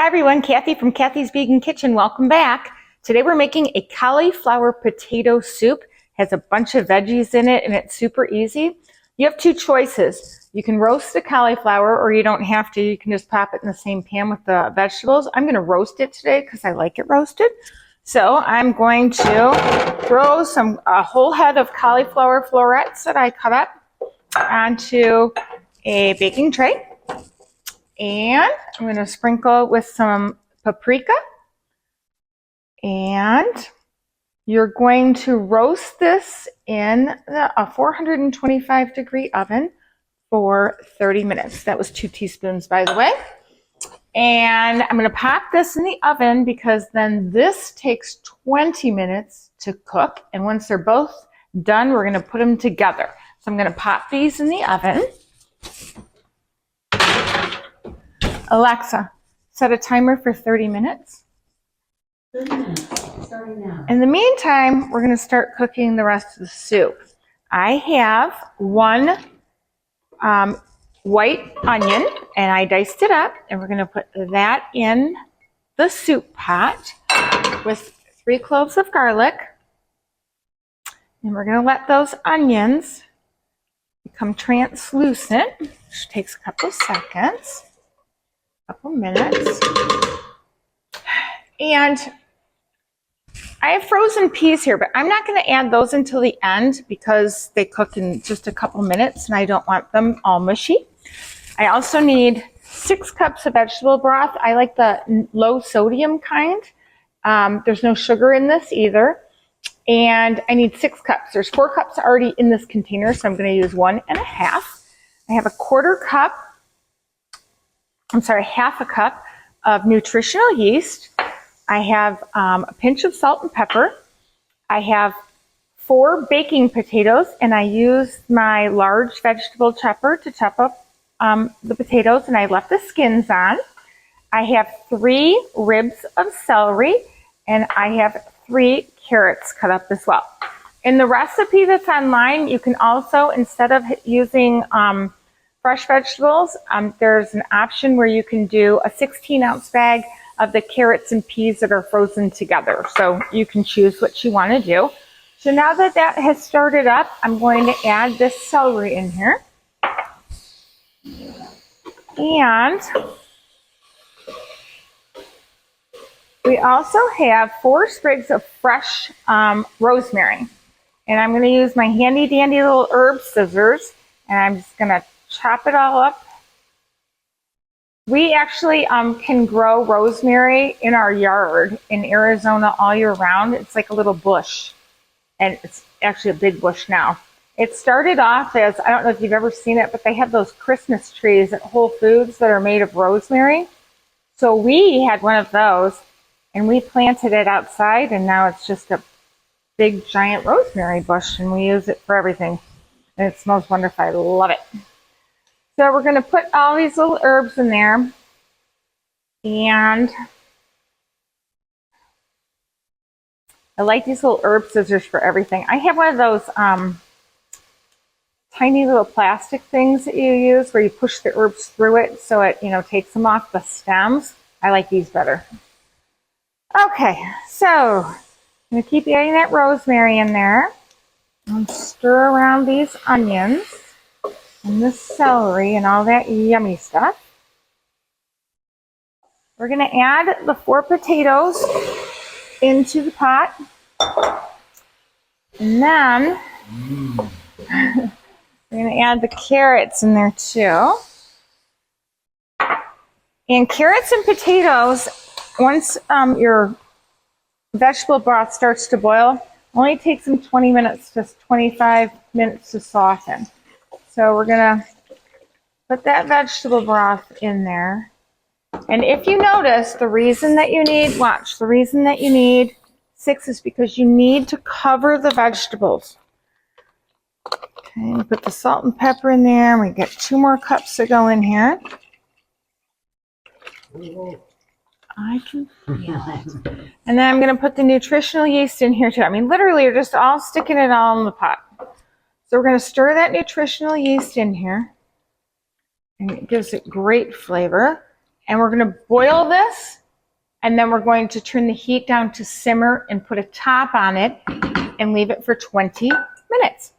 Hi everyone, Kathy from Kathy's Vegan Kitchen. Welcome back. Today we're making a cauliflower potato soup. It has a bunch of veggies in it and it's super easy. You have two choices. You can roast the cauliflower or you don't have to. You can just pop it in the same pan with the vegetables. I'm going to roast it today because I like it roasted. So I'm going to throw a whole head of cauliflower florets that I cut up onto a baking tray. And I'm going to sprinkle with some paprika. And you're going to roast this in a 425 degree oven for 30 minutes. That was 2 teaspoons, by the way. And I'm going to pop this in the oven because then this takes 20 minutes to cook. And once they're both done, we're going to put them together. So I'm going to pop these in the oven. Alexa, set a timer for 30 minutes. 30 minutes, starting now. In the meantime, we're going to start cooking the rest of the soup. I have one white onion, and I diced it up, and we're going to put that in the soup pot with 3 cloves of garlic. And we're going to let those onions become translucent, which takes a couple of seconds. Couple minutes. And I have frozen peas here, but I'm not going to add those until the end because they cook in just a couple minutes and I don't want them all mushy. I also need 6 cups of vegetable broth. I like the low sodium kind. There's no sugar in this either. And I need 6 cups. There's 4 cups already in this container, so I'm going to use 1 1/2. I have half a cup of nutritional yeast. I have a pinch of salt and pepper. I have 4 baking potatoes, and I used my large vegetable chopper to chop up the potatoes, and I left the skins on. I have 3 ribs of celery, and I have 3 carrots cut up as well. In the recipe that's online, you can also, instead of using fresh vegetables, there's an option where you can do a 16-ounce bag of the carrots and peas that are frozen together. So you can choose what you want to do. So now that that has started up, I'm going to add this celery in here. And we also have 4 sprigs of fresh rosemary. And I'm going to use my handy dandy little herb scissors, and I'm just going to chop it all up. We actually can grow rosemary in our yard in Arizona all year round. It's like a little bush, and it's actually a big bush now. It started off as, I don't know if you've ever seen it, but they have those Christmas trees at Whole Foods that are made of rosemary. So we had one of those, and we planted it outside, and now it's just a big giant rosemary bush, and we use it for everything. And it smells wonderful. I love it. So we're going to put all these little herbs in there, and I like these little herb scissors for everything. I have one of those tiny little plastic things that you use where you push the herbs through it so it, takes them off the stems. I like these better. Okay, so I'm going to keep adding that rosemary in there and stir around these onions and the celery and all that yummy stuff. We're going to add the 4 potatoes into the pot. And then we're going to add the carrots in there too. And carrots and potatoes, once your vegetable broth starts to boil, only takes them 20 minutes, just 25 minutes to soften. So we're going to put that vegetable broth in there. And if you notice, the reason that you need 6 is because you need to cover the vegetables. Okay, put the salt and pepper in there. And we get 2 more cups to go in here. I can feel it. And then I'm going to put the nutritional yeast in here too. I mean, literally, you're just all sticking it all in the pot. So we're going to stir that nutritional yeast in here. And it gives it great flavor. And we're gonna boil this, and then we're going to turn the heat down to simmer and put a top on it and leave it for 20 minutes.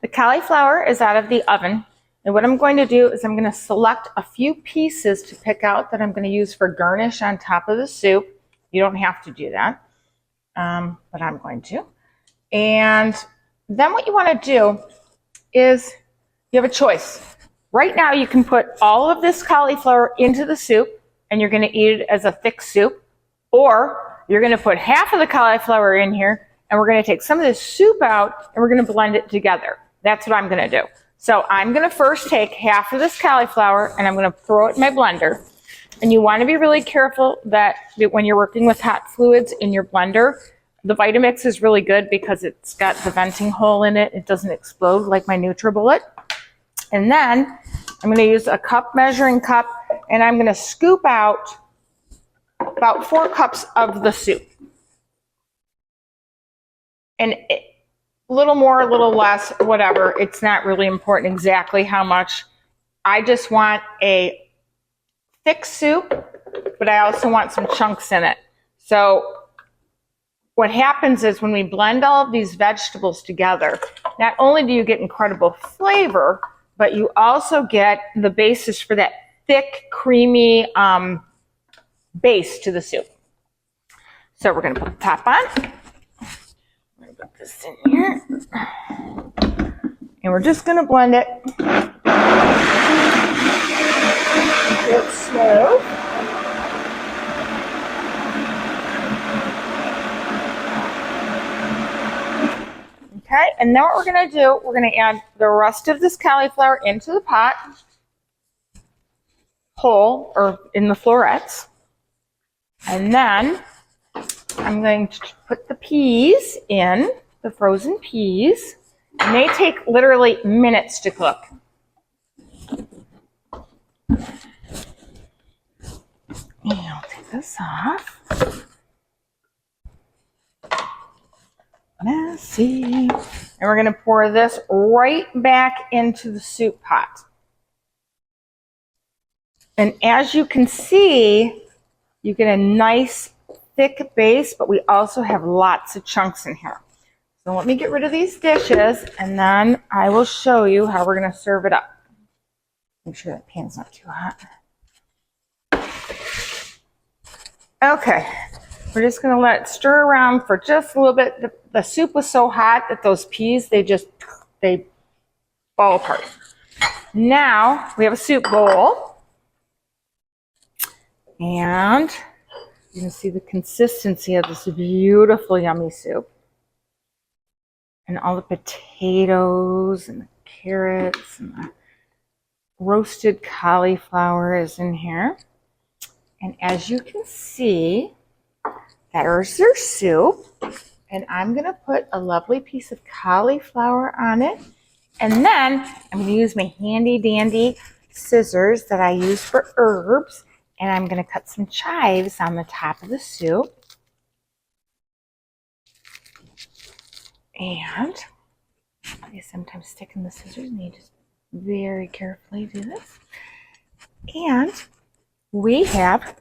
The cauliflower is out of the oven, and what I'm going to do is I'm going to select a few pieces to pick out that I'm going to use for garnish on top of the soup. You don't have to do that, but I'm going to. And then what you want to do is you have a choice. Right now you can put all of this cauliflower into the soup and you're going to eat it as a thick soup, or you're going to put half of the cauliflower in here and we're going to take some of this soup out and we're going to blend it together. That's what I'm going to do. So I'm going to first take half of this cauliflower and I'm going to throw it in my blender. And you want to be really careful that when you're working with hot fluids in your blender, the Vitamix is really good because it's got the venting hole in it. It doesn't explode like my NutriBullet. And then I'm going to use a measuring cup, and I'm going to scoop out about 4 cups of the soup. And a little more, a little less, whatever. It's not really important exactly how much. I just want a thick soup, but I also want some chunks in it. So what happens is when we blend all of these vegetables together, not only do you get incredible flavor, but you also get the basis for that thick, creamy base to the soup. So we're going to put the top on. I'm going to put this in here. And we're just going to blend it. Get slow. Okay, and then what we're going to do, we're going to add the rest of this cauliflower into the pot, whole, or in the florets. And then I'm going to put the peas in, the frozen peas. And they take literally minutes to cook. And I'll take this off. Messy. And we're going to pour this right back into the soup pot. And as you can see, you get a nice thick base, but we also have lots of chunks in here. So let me get rid of these dishes, and then I will show you how we're going to serve it up. Make sure that pan's not too hot. Okay. We're just going to let it stir around for just a little bit. The soup was so hot that those peas, they fall apart. Now we have a soup bowl. And you can see the consistency of this beautiful, yummy soup. And all the potatoes and the carrots and the roasted cauliflower is in here. And as you can see, there's their soup, and I'm going to put a lovely piece of cauliflower on it, and then I'm going to use my handy dandy scissors that I use for herbs, and I'm going to cut some chives on the top of the soup. And I sometimes stick in the scissors, and you just very carefully do this. And we have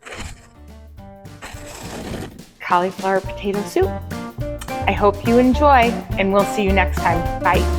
cauliflower potato soup. I hope you enjoy, and we'll see you next time. Bye.